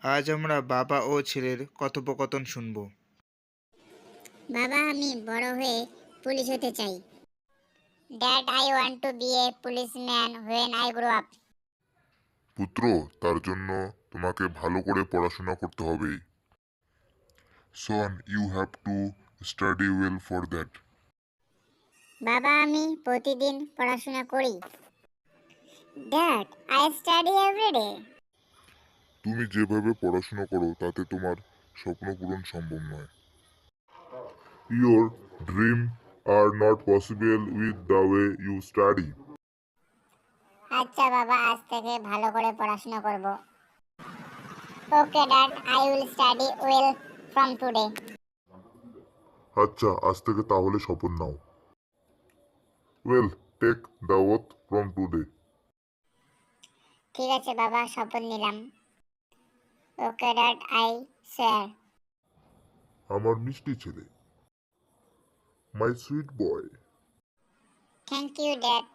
আজ আমরা বাবা ও ছেলের কথোপকথন শুনব। বাবা, আমি বড় হয়ে পুলিশ হতে চাই। Dad, I want to be a policeman when I grow up. পুত্র, তার জন্য তোমাকে ভালো করে পড়াশোনা করতে হবে। Son, you have to study well for that. বাবা, আমি প্রতিদিন পড়াশোনা করি। Dad, I study everyday. তুমি যেভাবে পড়াশোনা করো তাতে তোমার স্বপ্ন পূরণ সম্ভব নয়। Your dream are not possible with the way you study. আচ্ছা বাবা, আজ থেকে ভালো করে পড়াশোনা করব। Okay dad, I will study well from today. আচ্ছা, আজ থেকে তাহলে শপথ নাও। Well, take the oath from today. ঠিক আছে বাবা, শপথ নিলাম। ওকে ড্যাড, আই সোয়ার। আমার মিষ্টি ছেলে, my sweet boy. Thank you dad.